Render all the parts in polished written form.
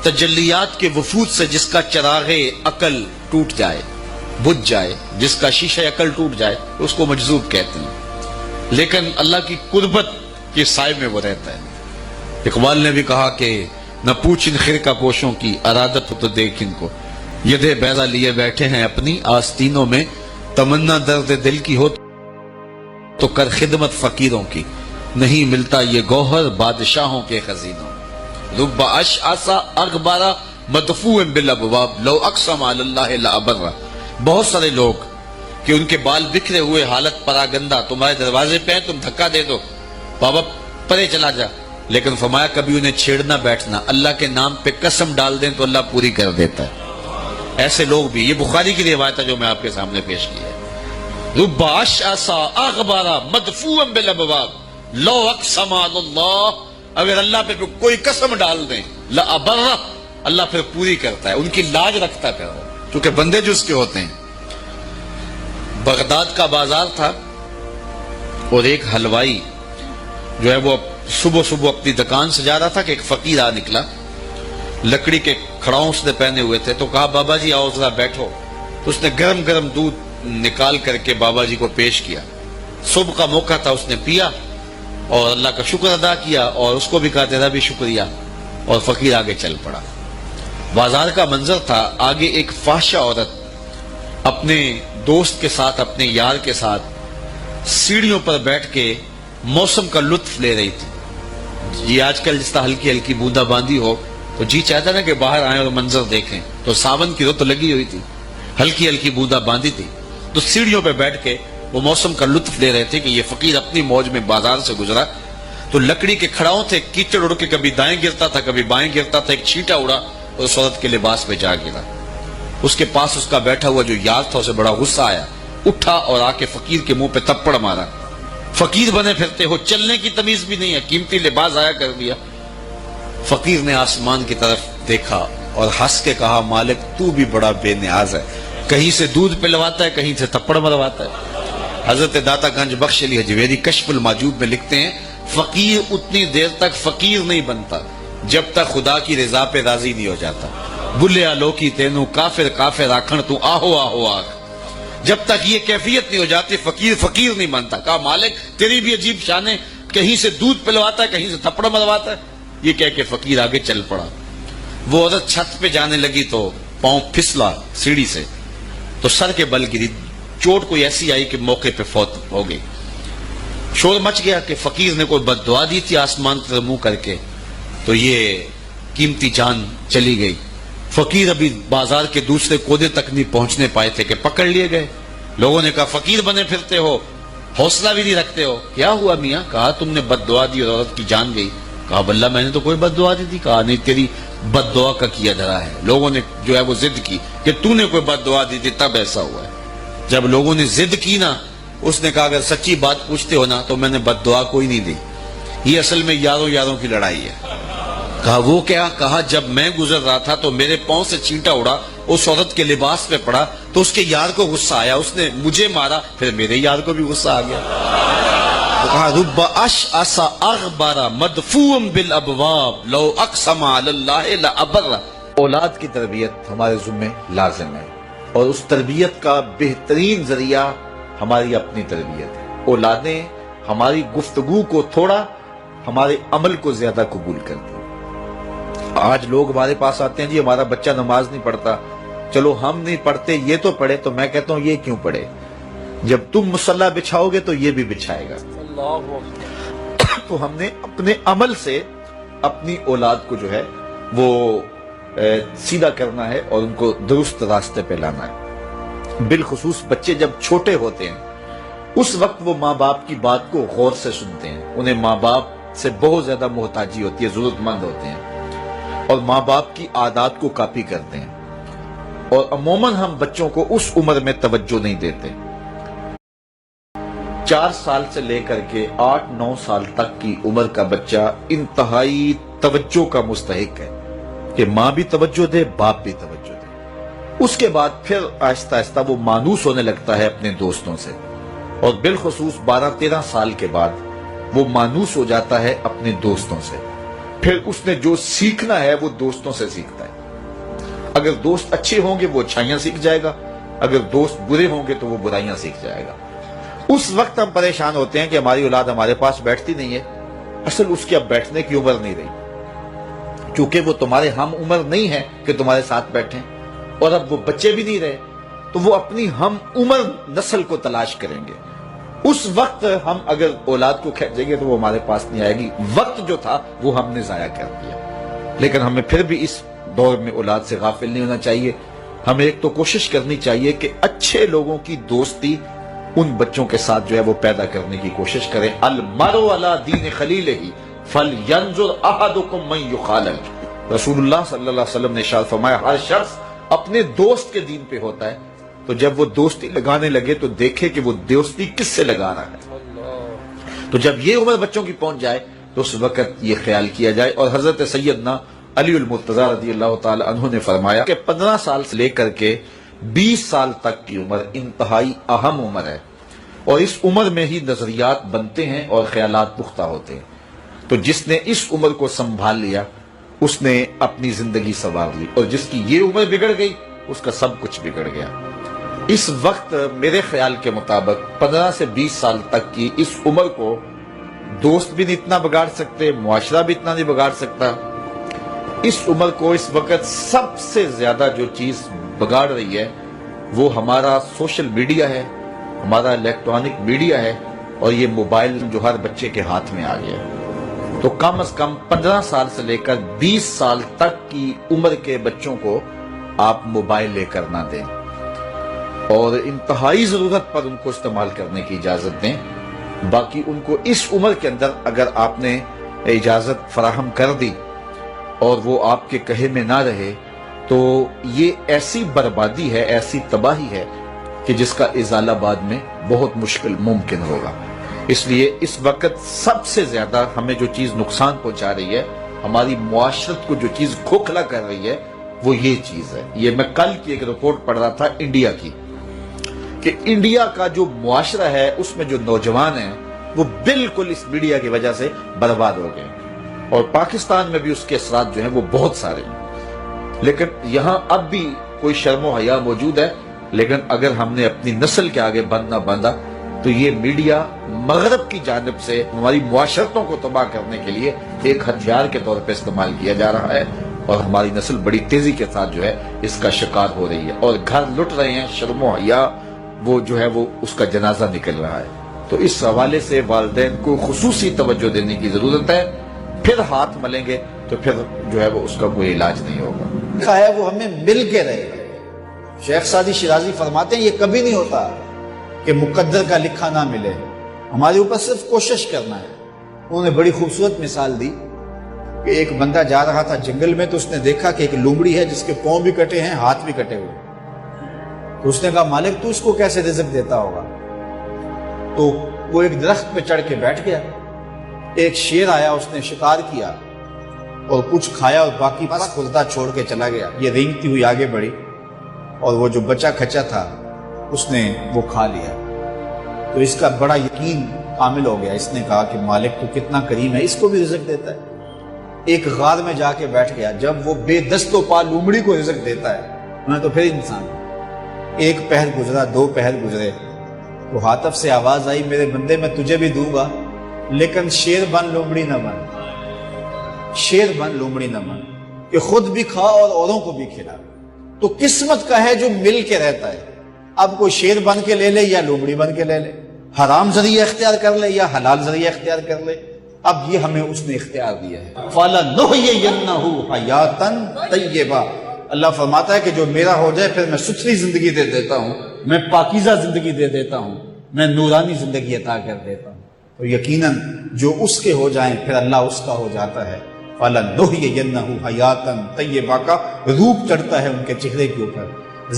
تجلیات کے وفود سے جس کا چراغ عقل ٹوٹ جائے، بجھ جائے، جس کا شیشہ عقل ٹوٹ جائے، اس کو مجذوب کہتے ہیں، لیکن اللہ کی قربت کے سائے میں وہ رہتا ہے۔ اقبال نے بھی کہا کہ نہ پوچھ ان خرقہ پوشوں کی، ارادت ہو تو دیکھ ان کو، یدے بیضا لیے بیٹھے ہیں اپنی آستینوں میں، تمنا درد دل کی ہو تو کر خدمت فقیروں کی، نہیں ملتا یہ گوہر بادشاہوں کے خزینوں۔ رب اشعث اغبر مدفوع بالابواب لو اقسم علی اللہ لابر۔ بہت سارے لوگ کہ ان کے بال بکھرے ہوئے، حالت پراگندہ، تمہارے دروازے پہ ہیں، تم دھکا دے دو، بابا پرے چلا جا، لیکن فرمایا کبھی انہیں چھیڑنا بیٹھنا، اللہ کے نام پہ قسم ڈال دیں تو اللہ پوری کر دیتا ہے۔ ایسے لوگ بھی، یہ بخاری کی روایت ہے جو میں آپ کے سامنے پیش کی ہے۔ رب اشعث اغبر مدفوع بالابواب لو اقسم علی اللہ، اگر اللہ پہ کوئی قسم ڈال دیں، لابر، اللہ پھر پوری کرتا ہے، ان کی لاج رکھتا ہے پھر، کیونکہ بندے جو اس کے ہوتے ہیں۔ بغداد کا بازار تھا اور ایک حلوائی جو ہے وہ صبح صبح اپنی دکان سے جا رہا تھا کہ ایک فقیر آ نکلا، لکڑی کے کھڑاؤں اس نے پہنے ہوئے تھے، تو کہا بابا جی آؤ ذرا بیٹھو، تو اس نے گرم گرم دودھ نکال کر کے بابا جی کو پیش کیا۔ صبح کا موقع تھا، اس نے پیا اور اللہ کا شکر ادا کیا اور اس کو بھی کہا تیرا بھی شکریہ، اور فقیر آگے چل پڑا۔ بازار کا منظر تھا، آگے ایک فحشہ عورت اپنے دوست کے ساتھ، اپنے یار کے ساتھ سیڑھیوں پر بیٹھ کے موسم کا لطف لے رہی تھی۔ یہ آج کل جس طرح ہلکی ہلکی بوندا باندی ہو تو جی چاہتا نا کہ باہر آئیں اور منظر دیکھیں، تو ساون کی رت لگی ہوئی تھی، ہلکی ہلکی بوندا باندی تھی، تو سیڑھیوں پہ بیٹھ کے وہ موسم کا لطف لے رہے تھے کہ یہ فقیر اپنی موج میں بازار سے گزرا، تو لکڑی کے کھڑاؤں تھے، کیچڑ اڑ کے کبھی دائیں گرتا تھا کبھی بائیں گرتا تھا، ایک چھینٹا اڑا اور اس عورت کے لباس پہ جا گرا۔ اس کے پاس اس کا بیٹھا ہوا جو یار تھا اسے بڑا غصہ آیا، اٹھا اور آ کے فقیر کے منہ پہ تپڑ مارا۔ فقیر بنے پھرتے ہو، چلنے کی تمیز بھی نہیں ہے، قیمتی لباس ضائع کر دیا۔ فقیر نے آسمان کی طرف دیکھا اور ہنس کے کہا مالک تو بھی بڑا بے نیاز ہے، کہیں سے دودھ پلواتا ہے کہیں سے تپڑ مرواتا ہے۔ حضرت داتا گنج بخش علی حجویری کشف الماجوب میں لکھتے ہیں فقیر اتنی دیر تک فقیر نہیں بنتا جب تک خدا کی رضا پہ راضی نہیں ہو جاتا۔ بلیا لوکی تینو کافر کافر آکھن تو آہو آہو آکھ، جب تک یہ کیفیت نہیں ہو جاتی فقیر فقیر نہیں بنتا۔ کہا مالک تیری بھی عجیب شان ہے، کہیں سے دودھ پلواتا ہے کہیں سے تھپڑ مرواتا ہے۔ یہ کہہ کے فقیر آگے چل پڑا۔ وہ عورت چھت پہ جانے لگی تو پاؤں پھسلا سیڑھی سے تو سر کے بل گری، چوٹ کوئی ایسی آئی کہ موقع پہ فوت ہو گئی۔ شور مچ گیا کہ فقیر نے کوئی بد دعا دی تھی آسمان کی طرف منہ کر کے، تو یہ قیمتی جان چلی گئی۔ فقیر ابھی بازار کے دوسرے کونے تک نہیں پہنچنے پائے تھے کہ پکڑ لیے گئے۔ لوگوں نے کہا فقیر بنے پھرتے ہو، حوصلہ بھی نہیں رکھتے ہو، کیا ہوا میاں؟ کہا تم نے بد دعا دی اور عورت کی جان گئی۔ کہا بلّہ میں نے تو کوئی بد دعا دی تھی۔ کہا نہیں، تیری بد دعا کا کیا دھرا ہے، لوگوں نے جو ہے وہ ضد کی کہ تو نے کوئی بد دعا دی تھی تب ایسا ہوا ہے۔ جب لوگوں نے ضد کی نا، اس نے کہا اگر سچی بات پوچھتے ہو نا تو میں نے بد دعا کوئی نہیں دی، یہ اصل میں یاروں یاروں کی لڑائی ہے۔ کہا وہ کیا؟ کہا جب میں گزر رہا تھا تو میرے پاؤں سے چینٹا اڑا، اس عورت کے لباس پہ پڑا تو اس کے یار کو غصہ آیا، اس نے مجھے مارا، پھر میرے یار کو بھی غصہ آ گیا۔ تو کہا رب اشعث اغبر مدفوع بالابواب لو اقسم علی اللہ لابر۔ اولاد کی تربیت ہمارے ذمہ لازم ہے، اور اس تربیت کا بہترین ذریعہ ہماری اپنی تربیت ہے۔ اولادیں ہماری گفتگو کو تھوڑا، ہمارے عمل کو زیادہ قبول کرتی ہیں۔ آج لوگ ہمارے پاس آتے ہیں جی ہمارا بچہ نماز نہیں پڑھتا، چلو ہم نہیں پڑھتے یہ تو پڑھے، تو میں کہتا ہوں یہ کیوں پڑھے؟ جب تم مصلی بچھاؤ گے تو یہ بھی بچھائے گا۔ تو ہم نے اپنے عمل سے اپنی اولاد کو جو ہے وہ سیدھا کرنا ہے اور ان کو درست راستے پہ لانا ہے۔ بالخصوص بچے جب چھوٹے ہوتے ہیں اس وقت وہ ماں باپ کی بات کو غور سے سنتے ہیں، انہیں ماں باپ سے بہت زیادہ محتاجی ہوتی ہے، ضرورت مند ہوتے ہیں، اور ماں باپ کی عادات کو کاپی کرتے ہیں، اور عموماً ہم بچوں کو اس عمر میں توجہ نہیں دیتے۔ 4 سال سے لے کر کے 8-9 سال تک کی عمر کا بچہ انتہائی توجہ کا مستحق ہے کہ ماں بھی توجہ دے، باپ بھی توجہ دے۔ اس کے بعد پھر آہستہ آہستہ وہ مانوس ہونے لگتا ہے اپنے دوستوں سے، اور بالخصوص 12-13 سال کے بعد وہ مانوس ہو جاتا ہے اپنے دوستوں سے۔ پھر اس نے جو سیکھنا ہے وہ دوستوں سے سیکھتا ہے۔ اگر دوست اچھے ہوں گے وہ اچھائیاں سیکھ جائے گا، اگر دوست برے ہوں گے تو وہ برائیاں سیکھ جائے گا۔ اس وقت ہم پریشان ہوتے ہیں کہ ہماری اولاد ہمارے پاس بیٹھتی نہیں ہے، اصل اس کی اب بیٹھنے کی عمر نہیں رہی، چونکہ وہ تمہارے ہم عمر نہیں ہے کہ تمہارے ساتھ بیٹھیں، اور اب وہ بچے بھی نہیں رہے تو وہ اپنی ہم عمر نسل کو تلاش کریں گے۔ اس وقت ہم اگر اولاد کو کھینچیں گے تو وہ ہمارے پاس نہیں آئے گی۔ وقت جو تھا وہ ہم نے ضائع کر دیا، لیکن ہمیں پھر بھی اس دور میں اولاد سے غافل نہیں ہونا چاہیے۔ ہمیں ایک تو کوشش کرنی چاہیے کہ اچھے لوگوں کی دوستی ان بچوں کے ساتھ جو ہے وہ پیدا کرنے کی کوشش کریں۔ المرء علی دین خلیلہ فلینظر احدکم من یخالل، رسول اللہ صلی اللہ علیہ وسلم نے ارشاد فرمایا ہر شخص اپنے دوست کے دین پہ ہوتا ہے، تو جب وہ دوستی لگانے لگے تو دیکھے کہ وہ دوستی کس سے لگا رہا ہے۔ تو جب یہ عمر بچوں کی پہنچ جائے تو اس وقت یہ خیال کیا جائے۔ اور حضرت سیدنا علی المرتضیٰ رضی اللہ تعالی عنہ نے فرمایا کہ 15 سال سے لے کر کے 20 سال تک کی عمر انتہائی اہم عمر ہے، اور اس عمر میں ہی نظریات بنتے ہیں اور خیالات پختہ ہوتے ہیں۔ تو جس نے اس عمر کو سنبھال لیا اس نے اپنی زندگی سنوار لی، اور جس کی یہ عمر بگڑ گئی اس کا سب کچھ بگڑ گیا۔ اس وقت میرے خیال کے مطابق 15 سے 20 سال تک کی اس عمر کو دوست بھی نہیں اتنا بگاڑ سکتے، معاشرہ بھی اتنا نہیں بگاڑ سکتا۔ اس عمر کو اس وقت سب سے زیادہ جو چیز بگاڑ رہی ہے وہ ہمارا سوشل میڈیا ہے، ہمارا الیکٹرانک میڈیا ہے، اور یہ موبائل جو ہر بچے کے ہاتھ میں آ گیا ہے۔ تو کم از کم 15 سال سے لے کر 20 سال تک کی عمر کے بچوں کو آپ موبائل لے کر نہ دیں، اور انتہائی ضرورت پر ان کو استعمال کرنے کی اجازت دیں۔ باقی ان کو اس عمر کے اندر اگر آپ نے اجازت فراہم کر دی اور وہ آپ کے کہے میں نہ رہے تو یہ ایسی بربادی ہے، ایسی تباہی ہے کہ جس کا ازالہ بعد میں بہت مشکل ممکن ہوگا۔ اس لیے اس وقت سب سے زیادہ ہمیں جو چیز نقصان پہنچا رہی ہے، ہماری معاشرت کو جو چیز کھوکھلا کر رہی ہے وہ یہ چیز ہے۔ یہ میں کل کی ایک رپورٹ پڑھ رہا تھا انڈیا کی، کہ انڈیا کا جو معاشرہ ہے اس میں جو نوجوان ہیں وہ بالکل اس میڈیا کی وجہ سے برباد ہو گئے، اور پاکستان میں بھی اس کے اثرات جو ہیں وہ بہت سارے ہیں۔ لیکن یہاں اب بھی کوئی شرم و حیا موجود ہے، لیکن اگر ہم نے اپنی نسل کے آگے بند نہ باندھا تو یہ میڈیا مغرب کی جانب سے ہماری معاشرتوں کو تباہ کرنے کے لیے ایک ہتھیار کے طور پہ استعمال کیا جا رہا ہے، اور ہماری نسل بڑی تیزی کے ساتھ جو ہے اس کا شکار ہو رہی ہے، اور گھر لٹ رہے ہیں، شرم و حیا وہ جو ہے وہ اس کا جنازہ نکل رہا ہے۔ تو اس حوالے سے والدین کو خصوصی توجہ دینے کی ضرورت ہے، پھر ہاتھ ملیں گے تو پھر جو ہے وہ اس کا کوئی علاج نہیں ہوگا۔ لکھا ہے وہ ہمیں مل کے رہے گا۔ شیخ سعدی شیرازی فرماتے ہیں یہ کبھی نہیں ہوتا کہ مقدر کا لکھا نہ ملے، ہمارے اوپر صرف کوشش کرنا ہے۔ انہوں نے بڑی خوبصورت مثال دی کہ ایک بندہ جا رہا تھا جنگل میں، تو اس نے دیکھا کہ ایک لومڑی ہے جس کے پاؤں بھی کٹے ہیں، ہاتھ بھی کٹے ہوئے۔ تو اس نے کہا مالک تو اس کو کیسے رزق دیتا ہوگا؟ تو وہ ایک درخت پہ چڑھ کے بیٹھ گیا۔ ایک شیر آیا، اس نے شکار کیا اور کچھ کھایا اور باقی بس خردہ چھوڑ کے چلا گیا۔ یہ رینگتی ہوئی آگے بڑھی اور وہ جو بچہ کھچا تھا اس نے وہ کھا لیا۔ تو اس کا بڑا یقین کامل ہو گیا، اس نے کہا کہ مالک تو کتنا کریم ہے، اس کو بھی رزق دیتا ہے۔ ایک غار میں جا کے بیٹھ گیا، جب وہ بے دست و پا لومڑی کو رزق دیتا ہے میں تو پھر انسان۔ ایک پہر گزرا، دو پہر گزرے، تو ہاتف سے آواز آئی میرے بندے میں تجھے بھی دوں گا، لیکن شیر بن لومڑی نہ بن، شیر بن لومڑی نہ بن، کہ خود بھی کھا اور اوروں کو بھی کھلا۔ تو قسمت کا ہے جو مل کے رہتا ہے، اب کوئی شیر بن کے لے لے یا لومڑی بن کے لے لے، حرام ذریعہ اختیار کر لے یا حلال ذریعہ اختیار کر لے، اب یہ ہمیں اس نے اختیار دیا ہے۔ فَلَنُحْيِيَنَّهُ حَيَاتًا طَيِّبَةً، اللہ فرماتا ہے کہ جو میرا ہو جائے پھر میں ستھری زندگی دے دیتا ہوں، میں پاکیزہ زندگی دے دیتا ہوں، میں نورانی زندگی عطا کر دیتا ہوں۔ تو یقیناً جو اس کے ہو جائیں پھر اللہ اس کا ہو جاتا ہے۔ فَلَنُحْيِيَنَّهُ حَيَاتًا طَيِّبَةً کا روپ چڑھتا ہے ان کے چہرے کے اوپر،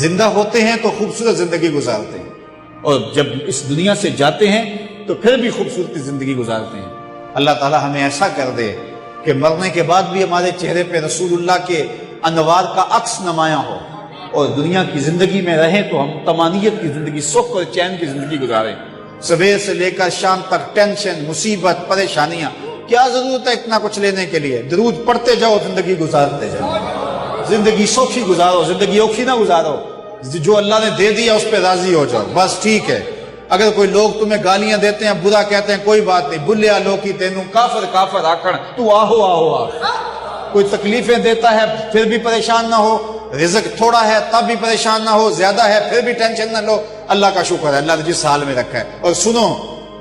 زندہ ہوتے ہیں تو خوبصورت زندگی گزارتے ہیں، اور جب اس دنیا سے جاتے ہیں تو پھر بھی خوبصورت زندگی گزارتے ہیں۔ اللہ تعالی ہمیں ایسا کر دے کہ مرنے کے بعد بھی ہمارے چہرے پہ رسول اللہ کے انوار کا عکس نمایاں ہو، اور دنیا کی زندگی میں رہیں تو ہم طمانیت کی زندگی، سکھ اور چین کی زندگی گزاریں۔ صبح سے لے کر شام تک ٹینشن، مصیبت، پریشانیاں، کیا ضرورت ہے اتنا کچھ لینے کے لیے؟ درود پڑھتے جاؤ، زندگی گزارتے جاؤ، زندگی سوکھی گزارو، زندگی اوکھی نہ گزارو، جو اللہ نے دے دیا اس پہ راضی ہو جاؤ، بس ٹھیک ہے۔ اگر کوئی لوگ تمہیں گالیاں دیتے ہیں، برا کہتے ہیں، کوئی بات نہیں، بلیا لوکی تینوں کافر کافر آکھن، تو آہو آہو آ۔ کوئی تکلیفیں دیتا ہے پھر بھی پریشان نہ ہو، رزق تھوڑا ہے تب بھی پریشان نہ ہو، زیادہ ہے پھر بھی ٹینشن نہ لو، اللہ کا شکر ہے، اللہ نے جس حال میں رکھا ہے۔ اور سنو،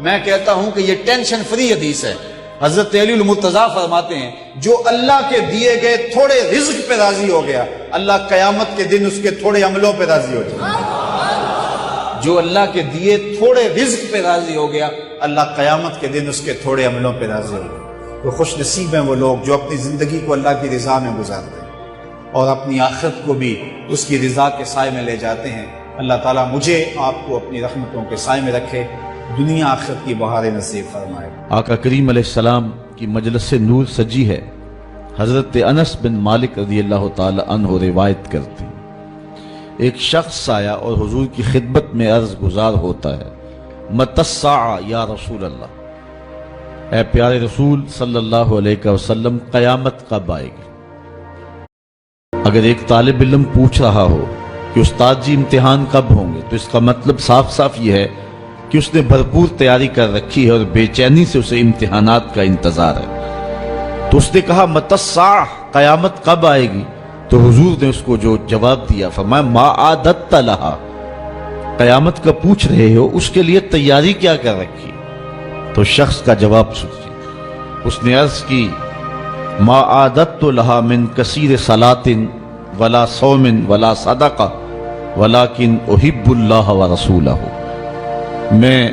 میں کہتا ہوں کہ یہ ٹینشن فری حدیث ہے۔ حضرت علی المرتضیٰ فرماتے ہیں جو اللہ کے دیے گئے تھوڑے رزق پہ راضی ہو گیا، اللہ قیامت کے دن اس کے تھوڑے عملوں پہ راضی ہو جائے۔ جو اللہ کے دیے تھوڑے رزق پہ راضی ہو گیا، اللہ قیامت کے دن اس کے تھوڑے عملوں پہ راضی ہو گیا۔ تو خوش نصیب ہیں وہ لوگ جو اپنی زندگی کو اللہ کی رضا میں گزارتے ہیں اور اپنی آخرت کو بھی اس کی رضا کے سائے میں لے جاتے ہیں۔ اللہ تعالیٰ مجھے آپ کو اپنی رحمتوں کے سائے میں رکھے، دنیا آخرت کی بہار نصیب فرمائے۔ آقا کریم علیہ السلام کی مجلس نور سجی ہے۔ حضرت انس بن مالک رضی اللہ تعالی عنہ روایت کرتے ہیں، ایک شخص آیا اور حضور کی خدمت میں عرض گزار ہوتا ہے، متی الساعہ یا رسول اللہ، اے پیارے رسول صلی اللہ علیہ وسلم، قیامت کب آئے گی؟ اگر ایک طالب علم پوچھ رہا ہو کہ استاد جی امتحان کب ہوں گے، تو اس کا مطلب صاف صاف یہ ہے کہ اس نے بھرپور تیاری کر رکھی ہے اور بے چینی سے اسے امتحانات کا انتظار ہے۔ تو اس نے کہا متی الساعہ، قیامت کب آئے گی؟ تو حضور نے اس کو جو جواب دیا، فرمایا ما عادت لہا، قیامت کا پوچھ رہے ہو، اس کے لیے تیاری کیا کر رکھی؟ تو شخص کا جواب سنیے، اس نے عرض کی ما عادت لہا من کثیر صلاۃ ولا صوم ولا صدقہ ولکن احب اللہ ورسولہ، میں